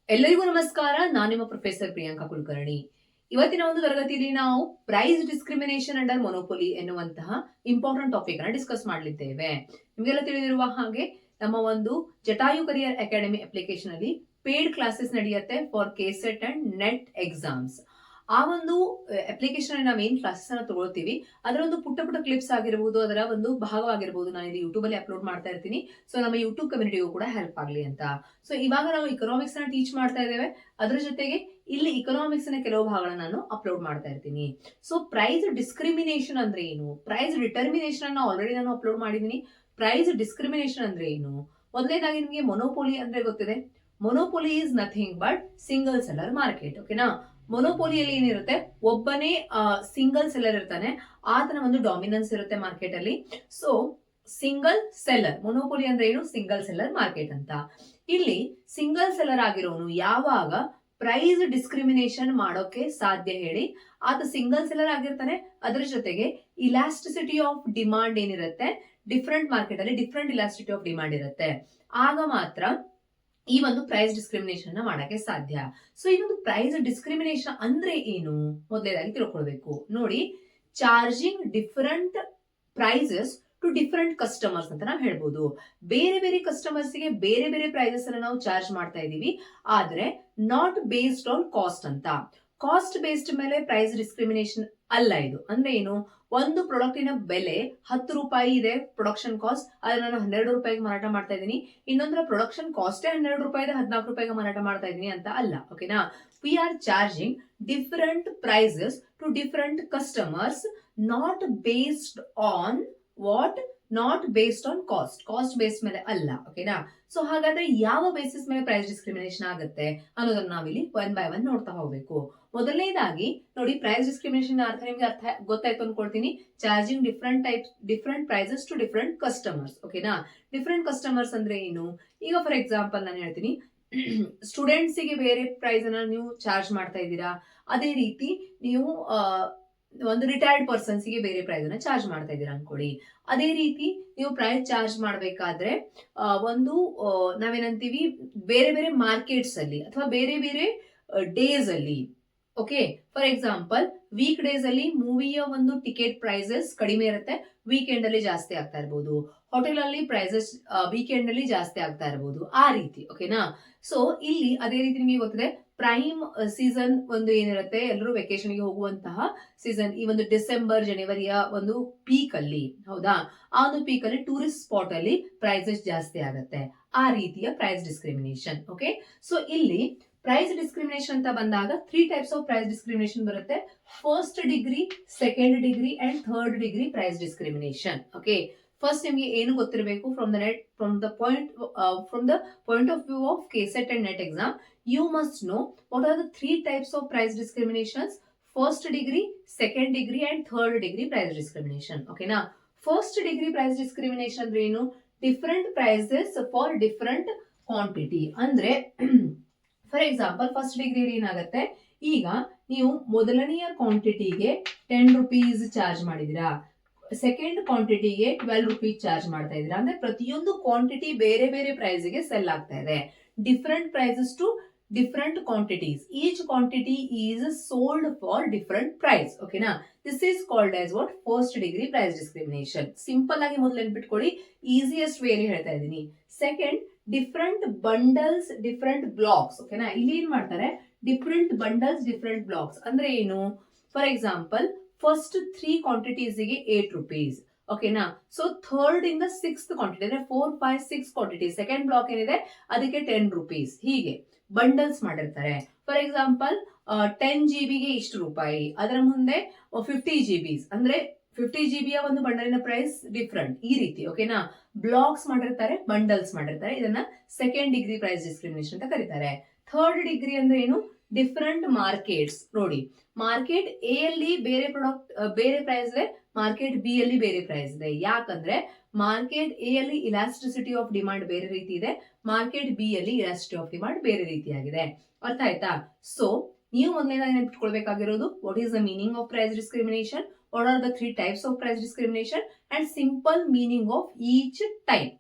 ಎಲ್ಲರಿಗೂ ನಮಸ್ಕಾರ. ನಾನು ನಿಮ್ಮ ಪ್ರೊಫೆಸರ್ ಪ್ರಿಯಾಂಕಾ ಕುಲಕರ್ಣಿ. ಇವತ್ತಿನ ಒಂದು ತರಗತಿಯಲ್ಲಿ ನಾವು ಪ್ರೈಸ್ ಡಿಸ್ಕ್ರಿಮಿನೇಷನ್ ಅಂಡರ್ ಮೊನೋಪೊಲಿ ಎನ್ನುವಂತಹ ಇಂಪಾರ್ಟೆಂಟ್ ಟಾಪಿಕ್ ಅನ್ನು ಡಿಸ್ಕಸ್ ಮಾಡಲಿದ್ದೇವೆ. ನಿಮಗೆಲ್ಲ ತಿಳಿದಿರುವ ಹಾಗೆ ನಮ್ಮ ಒಂದು ಜಟಾಯು ಕರಿಯರ್ ಅಕಾಡೆಮಿ ಅಪ್ಲಿಕೇಶನ್ ಅಲ್ಲಿ ಪೇಡ್ ಕ್ಲಾಸಸ್ ನಡೆಯುತ್ತೆ for KSET and net exams. ಆ ಒಂದು ಅಪ್ಲಿಕೇಶನ್ ನಾವು ಏನ್ ಕ್ಲಾಸಸ್ ಅನ್ನ ತಗೊಳ್ತೀವಿ ಅದರ ಒಂದು ಪುಟ್ಟ ಪುಟ್ಟ ಕ್ಲಿಪ್ಸ್ ಆಗಿರಬಹುದು, ಅದರ ಒಂದು ಭಾಗವಾಗಿರಬಹುದು, ನಾನು ಇಲ್ಲಿ ಯೂಟ್ಯೂಬ್ ಅಲ್ಲಿ ಅಪ್ಲೋಡ್ ಮಾಡ್ತಾ ಇರ್ತೀನಿ. ಸೊ ನಮ್ಮ ಯೂಟ್ಯೂಬ್ ಕಮ್ಯುನಿಟಿಗೂ ಕೂಡ ಹೆಲ್ಪ್ ಆಗಲಿ ಅಂತ. ಸೊ ಇವಾಗ ನಾವು ಇಕನಾಮಿಕ್ಸ್ ಅನ್ನ ಟೀಚ್ ಮಾಡ್ತಾ ಇದ್ದೇವೆ. ಅದ್ರ ಜೊತೆಗೆ ಇಲ್ಲಿ ಇಕನಾಮಿಕ್ಸ್ ನ ಕೆಲವು ಭಾಗಗಳನ್ನ ನಾನು ಅಪ್ಲೋಡ್ ಮಾಡ್ತಾ ಇರ್ತೀನಿ. ಸೊ ಪ್ರೈಸ್ ಡಿಸ್ಕ್ರಿಮಿನೇಷನ್ ಅಂದ್ರೆ ಏನು, ಪ್ರೈಸ್ ಡಿಟರ್ಮಿನೇಷನ್ ಅನ್ನ ಆಲ್ರೆಡಿ ನಾನು ಅಪ್ಲೋಡ್ ಮಾಡಿದೀನಿ. ಪ್ರೈಸ್ ಡಿಸ್ಕ್ರಿಮಿನೇಷನ್ ಅಂದ್ರೆ ಏನು? ಮೊದಲನೇದಾಗಿ ನಿಮಗೆ ಮೊನೋಪೊಲಿ ಅಂದ್ರೆ ಗೊತ್ತಿದೆ. Monopoly is nothing but single seller market. ಓಕೆನಾ? ಮೊನೋಪೋಲಿಯಲ್ಲಿ ಏನಿರುತ್ತೆ, ಒಬ್ಬನೇ ಸಿಂಗಲ್ ಸೆಲ್ಲರ್ ಇರ್ತಾನೆ, ಆತನ ಒಂದು ಡಾಮಿನೆನ್ಸ್ ಇರುತ್ತೆ ಮಾರ್ಕೆಟ್ ಅಲ್ಲಿ. ಸೊ ಸಿಂಗಲ್ ಸೆಲ್ಲರ್, ಮೊನೋಪೋಲಿ ಅಂದ್ರೆ ಏನು? ಸಿಂಗಲ್ ಸೆಲ್ಲರ್ ಮಾರ್ಕೆಟ್ ಅಂತ. ಇಲ್ಲಿ ಸಿಂಗಲ್ ಸೆಲ್ಲರ್ ಆಗಿರೋನು ಯಾವಾಗ ಪ್ರೈಸ್ ಡಿಸ್ಕ್ರಿಮಿನೇಷನ್ ಮಾಡೋಕೆ ಸಾಧ್ಯ ಹೇಳಿ? ಆತ ಸಿಂಗಲ್ ಸೆಲ್ಲರ್ ಆಗಿರ್ತಾನೆ, ಅದರ ಜೊತೆಗೆ ಇಲಾಸ್ಟಿಸಿಟಿ ಆಫ್ ಡಿಮಾಂಡ್ ಏನಿರುತ್ತೆ, ಡಿಫ್ರೆಂಟ್ ಮಾರ್ಕೆಟ್ ಅಲ್ಲಿ ಡಿಫ್ರೆಂಟ್ ಇಲಾಸ್ಟಿಸಿಟಿ ಆಫ್ ಡಿಮಾಂಡ್ ಇರುತ್ತೆ. ಆಗ ಮಾತ್ರ ಈ ಒಂದು ಪ್ರೈಸ್ ಡಿಸ್ಕ್ರಿಮಿನೇಷನ್ ನ ಮಾಡಕ್ಕೆ ಸಾಧ್ಯ. ಸೊ ಈ ಒಂದು ಪ್ರೈಸ್ ಡಿಸ್ಕ್ರಿಮಿನೇಷನ್ ಅಂದ್ರೆ ಏನು ಮೊದಲೇದಾಗಿ ತಿಳ್ಕೊಳ್ಬೇಕು. ನೋಡಿ, charging different prices to different customers ಅಂತ ನಾವು ಹೇಳ್ಬೋದು. ಬೇರೆ ಬೇರೆ ಕಸ್ಟಮರ್ಸ್ ಗೆ ಬೇರೆ ಬೇರೆ ಪ್ರೈಸಸ್ ಅನ್ನ ನಾವು ಚಾರ್ಜ್ ಮಾಡ್ತಾ ಇದೀವಿ, ಆದ್ರೆ ನಾಟ್ ಬೇಸ್ಡ್ ಆನ್ ಕಾಸ್ಟ್ ಅಂತ. ಕಾಸ್ಟ್ ಬೇಸ್ಡ್ ಮೇಲೆ ಪ್ರೈಸ್ ಡಿಸ್ಕ್ರಿಮಿನೇಷನ್ ಅಲ್ಲ ಇದು. ಅಂದ್ರೆ ಏನು? ಒಂದು ಪ್ರಾಡಕ್ಟಿನ ಬೆಲೆ 10 ರೂಪಾಯಿ ಇದೆ ಪ್ರೊಡಕ್ಷನ್ ಕಾಸ್ಟ್, ಆದ್ರೆ ನಾನು 12 ರೂಪಾಯಿಗೆ ಮಾರಾಟ ಮಾಡ್ತಾ ಇದ್ದೀನಿ. ಇನ್ನೊಂದರ ಪ್ರೊಡಕ್ಷನ್ ಕಾಸ್ಟೇ 12 ರೂಪಾಯಿ 14 ರೂಪಾಯಿಗೆ ಮಾರಾಟ ಮಾಡ್ತಾ ಇದ್ದೀನಿ ಅಂತ ಅಲ್ಲ. ಓಕೆನಾ? We are charging different prices to different customers, not based on what? Not based on cost. Cost based ಮೇಲೆ ಅಲ್ಲ. ಓಕೆನಾ? ಸೊ ಹಾಗಾದ್ರೆ ಯಾವ ಬೇಸಿಸ್ ಮೇಲೆ ಪ್ರೈಸ್ ಡಿಸ್ಕ್ರಿಮಿನೇಷನ್ ಆಗುತ್ತೆ ಅನ್ನೋದನ್ನ ನಾವಿಲ್ಲಿ ಒನ್ ಬೈ ಒನ್ ನೋಡ್ತಾ ಹೋಗ್ಬೇಕು. ಮೊದಲನೇದಾಗಿ ನೋಡಿ, ಪ್ರೈಸ್ ಡಿಸ್ಕ್ರಿಮಿನೇಷನ್ ಅರ್ಥ ನಿಮ್ಗೆ ಗೊತ್ತಾಯ್ತು ಅನ್ಕೊಳ್ತೀನಿ. Charging different prices to different customers. ಓಕೆನಾ? ಡಿಫರೆಂಟ್ ಕಸ್ಟಮರ್ಸ್ ಅಂದ್ರೆ ಏನು? ಈಗ ಫಾರ್ ಎಕ್ಸಾಂಪಲ್ ನಾನು ಹೇಳ್ತೀನಿ, ಸ್ಟೂಡೆಂಟ್ಸ್ ಗೆ ಬೇರೆ ಪ್ರೈಸ್ ಅನ್ನ ನೀವು ಚಾರ್ಜ್ ಮಾಡ್ತಾ ಇದ್ದೀರಾ, ಅದೇ ರೀತಿ ನೀವು ಒಂದು ರಿಟೈರ್ಡ್ ಪರ್ಸನ್ಸ್ ಗೆ ಬೇರೆ ಪ್ರೈಸ್ ಅನ್ನ ಚಾರ್ಜ್ ಮಾಡ್ತಾ ಇದ್ದೀರಾ ಅನ್ಕೊಳ್ಳಿ. ಅದೇ ರೀತಿ ನೀವು ಪ್ರೈಸ್ ಚಾರ್ಜ್ ಮಾಡ್ಬೇಕಾದ್ರೆ ಒಂದು ನಾವೇನಂತೀವಿ, ಬೇರೆ ಬೇರೆ ಮಾರ್ಕೆಟ್ಸ್ ಅಲ್ಲಿ ಅಥವಾ ಬೇರೆ ಬೇರೆ ಡೇಸ್ ಅಲ್ಲಿ. Okay, for example week days ಅಲ್ಲಿ ಮೂವಿಯ ಒಂದು ಟಿಕೆಟ್ ಪ್ರೈಸಸ್ ಕಡಿಮೆ ಇರುತ್ತೆ, ವೀಕೆಂಡ್ ಅಲ್ಲಿ ಜಾಸ್ತಿ ಆಗ್ತಾ ಇರಬಹುದು. ಹೋಟೆಲ್ ಅಲ್ಲಿ ಪ್ರೈಸಸ್ ವೀಕೆಂಡ್ ಅಲ್ಲಿ ಜಾಸ್ತಿ ಆಗ್ತಾ ಇರಬಹುದು, ಆ ರೀತಿ. ಓಕೆನಾ? ಸೊ ಇಲ್ಲಿ ಅದೇ ರೀತಿ ನಿಮಗೆ ಗೊತ್ತಿದೆ, ಪ್ರೈಮ್ ಸೀಸನ್ ಒಂದು ಏನಿರುತ್ತೆ, ಎಲ್ಲರೂ ವೆಕೇಶನ್ ಗೆ ಹೋಗುವಂತಹ ಸೀಸನ್ ಈ ಒಂದು ಡಿಸೆಂಬರ್ ಜನವರಿಯ ಒಂದು ಪೀಕ್ ಅಲ್ಲಿ. ಹೌದಾ? ಆ ಒಂದು ಪೀಕ್ ಅಲ್ಲಿ ಟೂರಿಸ್ಟ್ ಸ್ಪಾಟ್ ಅಲ್ಲಿ ಪ್ರೈಸಸ್ ಜಾಸ್ತಿ ಆಗುತ್ತೆ. ಆ ರೀತಿಯ ಪ್ರೈಸ್ ಡಿಸ್ಕ್ರಿಮಿನೇಷನ್. ಓಕೆ, ಸೊ ಇಲ್ಲಿ ಪ್ರೈಸ್ ಡಿಸ್ಕ್ರಿಮಿನೇಷನ್ ಅಂತ ಬಂದಾಗ 3 ಟೈಪ್ಸ್ ಆಫ್ ಪ್ರೈಸ್ ಡಿಸ್ಕ್ರಿಮಿನೇಷನ್ ಬರುತ್ತೆ. First degree, second degree and third degree price discrimination. Okay, first ನಿಮಗೆ ಏನು ಗೊತ್ತಿರಬೇಕು, from the point of view of KSET and NET exam, you must know what are the 3 types of price discriminations: first degree, second degree and third degree price discrimination. Okay na? First degree price discrimination ಅಂದ್ರೆ ಏನು? Different prices for different quantity. ಅಂದ್ರೆ for example first degree ಏನಾಗುತ್ತೆ, ಈಗ ನೀವು ಮೊದಲನೆಯ ಕ್ವಾಂಟಿಟಿಗೆ 10 rupees charge ಮಾಡಿದಿರಾ, second ಕ್ವಾಂಟಿಟಿಗೆ 12 ರುಪೀಸ್ ಚಾರ್ಜ್ ಮಾಡ್ತಾ ಇದ್ದೀರಾ. ಅಂದ್ರೆ ಪ್ರತಿಯೊಂದು ಕ್ವಾಂಟಿಟಿ ಬೇರೆ ಬೇರೆ ಪ್ರೈಸ್ ಗೆ ಸೆಲ್ ಆಗ್ತಾ ಇದೆ. Different prices to different quantities. Each quantity is sold for different price. Okay na? This is called as what? First degree price discrimination. Simple ಆಗಿ ಮೊದಲು ನೆನಪಿಟ್ಕೊಳ್ಳಿ, ಈಸಿಯೆಸ್ಟ್ ವೇ ಅಲ್ಲಿ ಹೇಳ್ತಾ ಇದ್ದೀನಿ. Second, different bundles different blocks. ಓಕೆನಾ? ಇಲ್ಲಿ ಏನ್ ಮಾಡ್ತಾರೆ, different bundles different blocks ಅಂದ್ರೆ ಏನು? ಫಾರ್ ಎಕ್ಸಾಂಪಲ್ ಫಸ್ಟ್ 3 ಕ್ವಾಂಟಿಟೀಸ್ ಗೆ 8 ರುಪೀಸ್. ಓಕೆನಾ? ಸೊ ಥರ್ಡ್ ಇಂದ 6th ಕ್ವಾಂಟಿಟಿ ಅಂದ್ರೆ 4, 5, 6 ಕ್ವಾಂಟಿಟಿ, ಸೆಕೆಂಡ್ ಬ್ಲಾಕ್ ಏನಿದೆ ಅದಕ್ಕೆ 10 ರುಪೀಸ್. ಹೀಗೆ ಬಂಡಲ್ಸ್ ಮಾಡಿರ್ತಾರೆ. ಫಾರ್ ಎಕ್ಸಾಂಪಲ್ 10 GB ಗೆ ಇಷ್ಟು ರೂಪಾಯಿ, ಅದರ ಮುಂದೆ 50 GB ಅಂದ್ರೆ 50 GB ಯ ಒಂದು ಬಂಡಲಿನ ಪ್ರೈಸ್ ಡಿಫರೆಂಟ್, ಈ ರೀತಿ. ಓಕೆನಾ? ಬ್ಲಾಕ್ಸ್ ಮಾಡಿರ್ತಾರೆ, ಬಂಡಲ್ಸ್ ಮಾಡಿರ್ತಾರೆ. ಇದನ್ನ ಸೆಕೆಂಡ್ ಡಿಗ್ರಿ ಪ್ರೈಸ್ ಡಿಸ್ಕ್ರಿಮಿನೇಷನ್ ಅಂತ ಕರೀತಾರೆ. ಥರ್ಡ್ ಡಿಗ್ರಿ ಅಂದ್ರೆ ಏನು? Different markets. ನೋಡಿ, ಮಾರ್ಕೆಟ್ ಎ ಅಲ್ಲಿ ಬೇರೆ ಪ್ರಾಡಕ್ಟ್ ಬೇರೆ ಪ್ರೈಸ್ ಇದೆ, ಮಾರ್ಕೆಟ್ ಬಿ ಅಲ್ಲಿ ಬೇರೆ ಪ್ರೈಸ್ ಇದೆ. ಯಾಕಂದ್ರೆ ಮಾರ್ಕೆಟ್ ಎ ಅಲ್ಲಿ ಇಲಾಸ್ಟಿಸಿಟಿ ಆಫ್ ಡಿಮಾಂಡ್ ಬೇರೆ ರೀತಿ ಇದೆ, ಮಾರ್ಕೆಟ್ ಬಿ ಅಲ್ಲಿ ಇಲಾಸ್ಟಿಸಿಟಿ ಆಫ್ ಡಿಮಾಂಡ್ ಬೇರೆ ರೀತಿಯಾಗಿದೆ. ಅರ್ಥ ಆಯ್ತಾ? ಸೊ ನೀವು ಮೊದಲನೇದಾಗಿ ನೆನಪಿಟ್ಕೊಳ್ಬೇಕಾಗಿರೋದು, what is the meaning of price discrimination, what are the 3 types of price discrimination and simple meaning of each type.